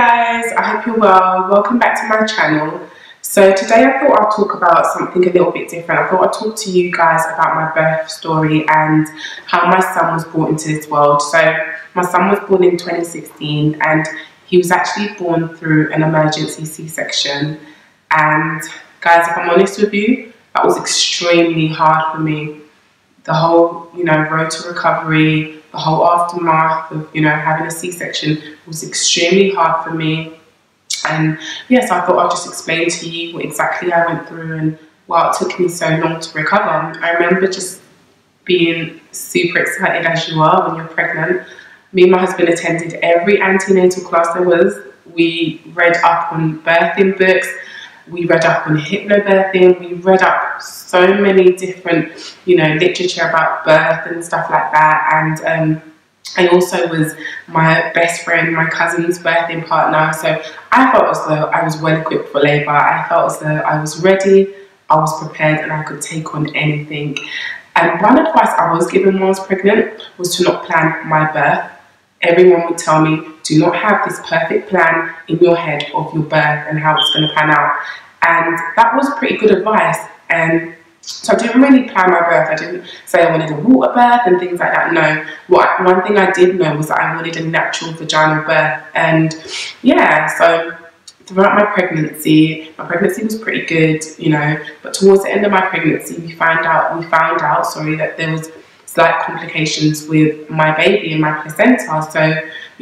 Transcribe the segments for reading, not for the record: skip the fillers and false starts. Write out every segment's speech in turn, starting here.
guys, I hope you're well. Welcome back to my channel. So today I thought I'd talk about something a little bit different. I thought I'd talk to you guys about my birth story and how my son was brought into this world. So my son was born in 2016 and he was actually born through an emergency C-section. And guys, if I'm honest with you, that was extremely hard for me. The whole, road to recovery, the whole aftermath of, having a C-section was extremely hard for me. And yes, I thought I'd just explain to you what exactly I went through and why it took me so long to recover. I remember just being super excited, as you are when you're pregnant. Me and my husband attended every antenatal class there was. We read up on birthing books. We read up on hypnobirthing. We read up so many different, literature about birth and stuff like that. And I also was my best friend, my cousin's birthing partner. So I felt as though I was well equipped for labour. I felt as though I was ready, I was prepared, and I could take on anything. And one advice I was given when I was pregnant was to not plan my birth. Everyone would tell me, do not have this perfect plan in your head of your birth and how it's going to pan out. And that was pretty good advice. And so I didn't really plan my birth. I didn't say I wanted a water birth and things like that. No. One thing I did know was that I wanted a natural vaginal birth. And yeah, so throughout my pregnancy was pretty good, but towards the end of my pregnancy, we found out, that there was slight complications with my baby and my placenta. So,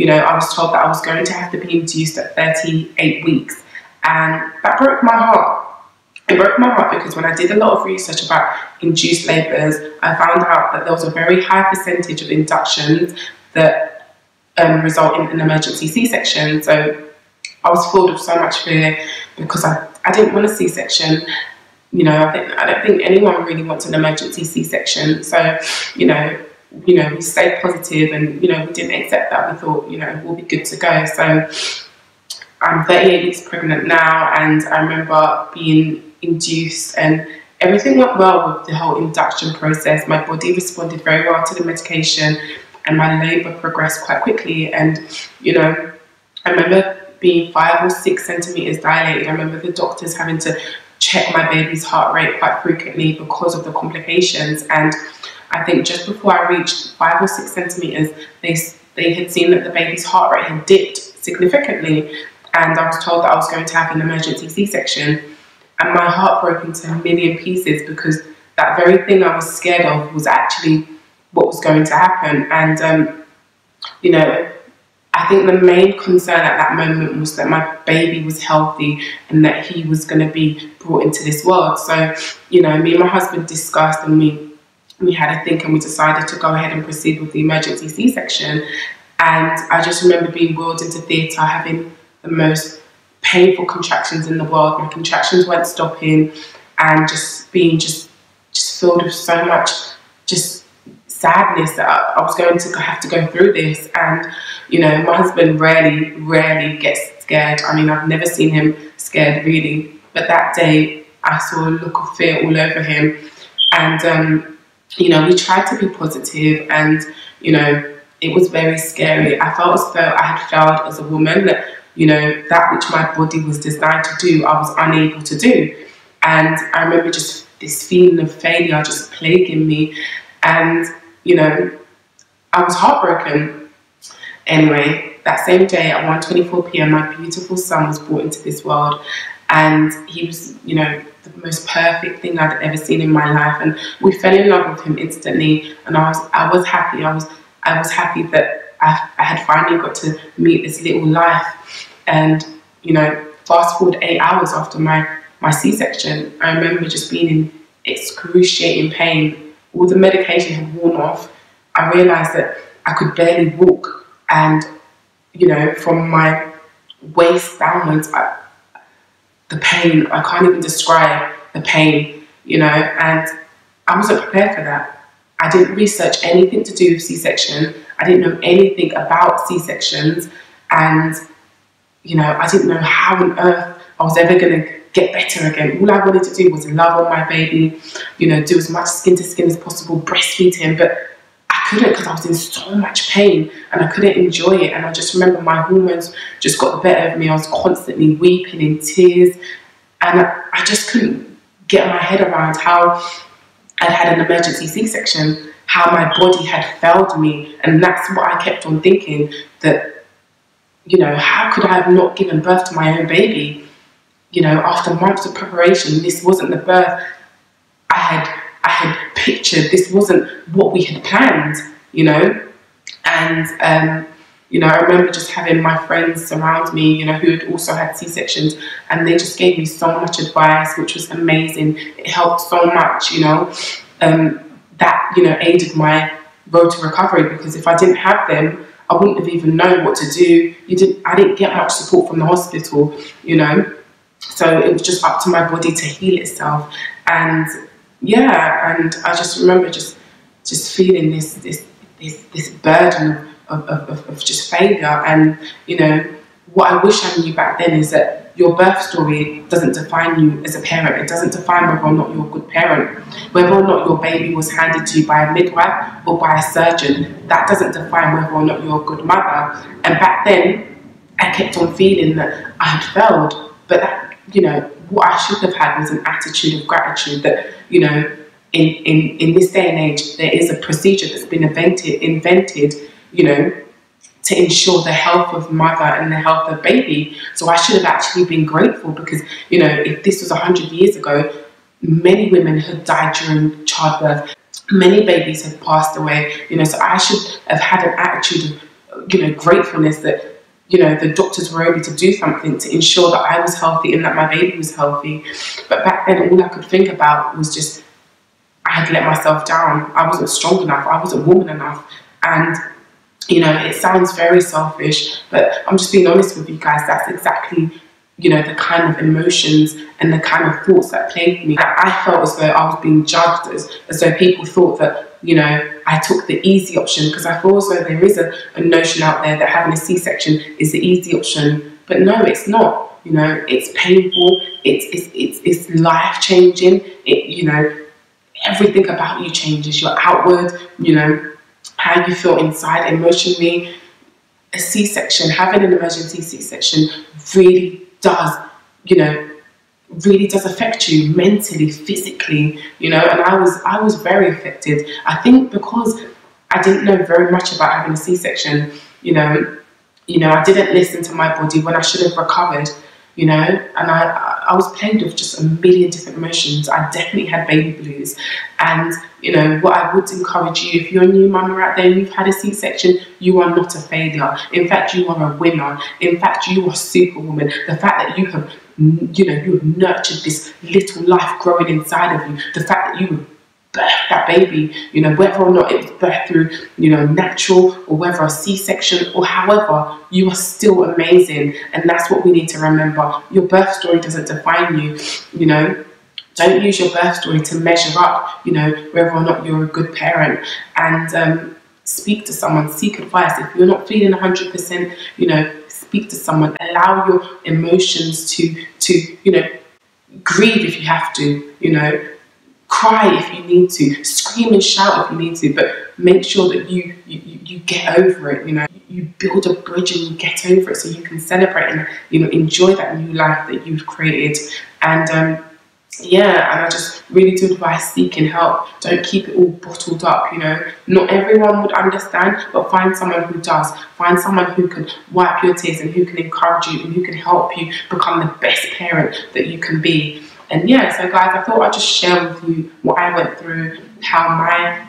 I was told that I was going to have to be induced at 38 weeks. And that broke my heart. It broke my heart because when I did a lot of research about induced labours, I found out that there was a very high percentage of inductions that result in an emergency C-section. So I was filled with so much fear because I didn't want a C-section. I don't think anyone really wants an emergency C-section. So, we stayed positive and, we didn't accept that. We thought, we'll be good to go. So I'm 38 weeks pregnant now, and I remember being induced and everything went well with the whole induction process. My body responded very well to the medication and my labour progressed quite quickly. And, I remember being 5 or 6 centimetres dilated. I remember the doctors having to check my baby's heart rate quite frequently because of the complications. And I think just before I reached 5 or 6 centimetres, they had seen that the baby's heart rate had dipped significantly. And I was told that I was going to have an emergency C-section. And my heart broke into a million pieces because that very thing I was scared of was actually what was going to happen. And, I think the main concern at that moment was that my baby was healthy and that he was going to be brought into this world. So, me and my husband discussed and we had a think and we decided to go ahead and proceed with the emergency C-section. And I just remember being wheeled into theatre, having the most painful contractions in the world. My contractions weren't stopping and just being just filled with so much just sadness that I was going to have to go through this. And my husband rarely gets scared. I mean, I've never seen him scared really, but that day I saw a look of fear all over him. And we tried to be positive, and it was very scary. I felt as though I had failed as a woman, that that which my body was designed to do, I was unable to do. And I remember just this feeling of failure just plaguing me. And, I was heartbroken. Anyway, that same day at 1:24 p.m, my beautiful son was brought into this world. And he was, the most perfect thing I'd ever seen in my life. And we fell in love with him instantly. And I was happy. I was happy that I had finally got to meet this little life. And, fast forward 8 hours after my C-section, I remember just being in excruciating pain. All the medication had worn off. I realised that I could barely walk. And, from my waist downwards, the pain, I can't even describe the pain, and I wasn't prepared for that. I didn't research anything to do with C-section. I didn't know anything about C-sections. And I didn't know how on earth I was ever going to get better again. All I wanted to do was love on my baby, do as much skin to skin as possible, breastfeed him, but I couldn't, because I was in so much pain and I couldn't enjoy it. And I just remember my hormones just got the better of me. I was constantly weeping in tears, and I just couldn't get my head around how I'd had an emergency C-section, how my body had failed me. And that's what I kept on thinking, that, you know, how could I have not given birth to my own baby? You know, after months of preparation, this wasn't the birth I had pictured. This wasn't what we had planned, you know. And you know, I remember just having my friends surround me, you know, who had also had C-sections, and they just gave me so much advice, which was amazing. It helped so much, you know, that, you know, aided my road to recovery, because if I didn't have them, I wouldn't have even known what to do. I didn't get much support from the hospital, you know, so it was just up to my body to heal itself. And yeah, and I just remember just feeling this burden of just failure. And, you know, what I wish I knew back then is that your birth story doesn't define you as a parent. It doesn't define whether or not you're a good parent. Whether or not your baby was handed to you by a midwife or by a surgeon, that doesn't define whether or not you're a good mother. And back then, I kept on feeling that I had failed. But that, you know, what I should have had was an attitude of gratitude, that, you know, in this day and age, there is a procedure that's been invented, you know, to ensure the health of mother and the health of baby. So I should have actually been grateful, because, you know, if this was 100 years ago, many women had died during childbirth, many babies had passed away, you know. So I should have had an attitude of, you know, gratefulness that, you know, the doctors were able to do something to ensure that I was healthy and that my baby was healthy. But back then, all I could think about was just, I had let myself down. I wasn't strong enough. I wasn't woman enough. And, you know, it sounds very selfish, but I'm just being honest with you guys. That's exactly, you know, the kind of emotions and the kind of thoughts that plagued me. I felt as though I was being judged, as though people thought that, you know, I took the easy option, because I feel as though there is a notion out there that having a C-section is the easy option. But no, it's not. You know, it's painful. It's life-changing. You know, everything about you changes. Your outward, you know, how you feel inside emotionally. A C-section, having an emergency C-section really does, you know, really does affect you mentally, physically, you know. And I was very affected. I think because I didn't know very much about having a C-section, you know, I didn't listen to my body when I should have recovered, you know, and I was plagued with just a million different emotions. I definitely had baby blues. And, you know, what I would encourage you, if you're a new mama out there and you've had a C-section, you are not a failure. In fact, you are a winner. In fact, you are superwoman. The fact that you have, you know, you have nurtured this little life growing inside of you, the fact that you have birthed that baby, you know, whether or not it was birthed through, you know, natural, or whether a C-section, or however, you are still amazing. And that's what we need to remember. Your birth story doesn't define you, you know. Don't use your birth story to measure up, you know, whether or not you're a good parent. And speak to someone, seek advice. If you're not feeling 100%, you know, speak to someone. Allow your emotions to you know, grieve if you have to, you know, cry if you need to, scream and shout if you need to, but make sure that you get over it, you know. You build a bridge and you get over it, so you can celebrate and, you know, enjoy that new life that you've created. And yeah, and I just really do advise seeking help. Don't keep it all bottled up, you know. Not everyone would understand, but find someone who does. Find someone who can wipe your tears and who can encourage you and who can help you become the best parent that you can be. And yeah, so guys, I thought I'd just share with you what I went through, how my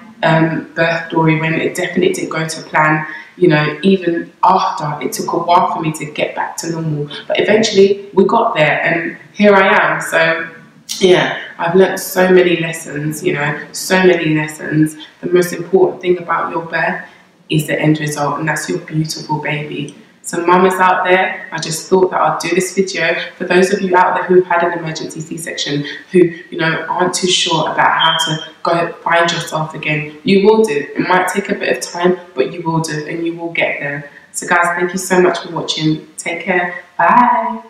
birth story went. It definitely didn't go to plan. You know, even after, it took a while for me to get back to normal. But eventually, we got there, and here I am. So yeah, I've learned so many lessons, you know, so many lessons. The most important thing about your birth is the end result, and that's your beautiful baby. So mamas out there, I just thought that I'd do this video for those of you out there who've had an emergency C-section, who, you know, aren't too sure about how to go find yourself again. You will do. It might take a bit of time, but you will do, and you will get there. So guys, thank you so much for watching. Take care. Bye.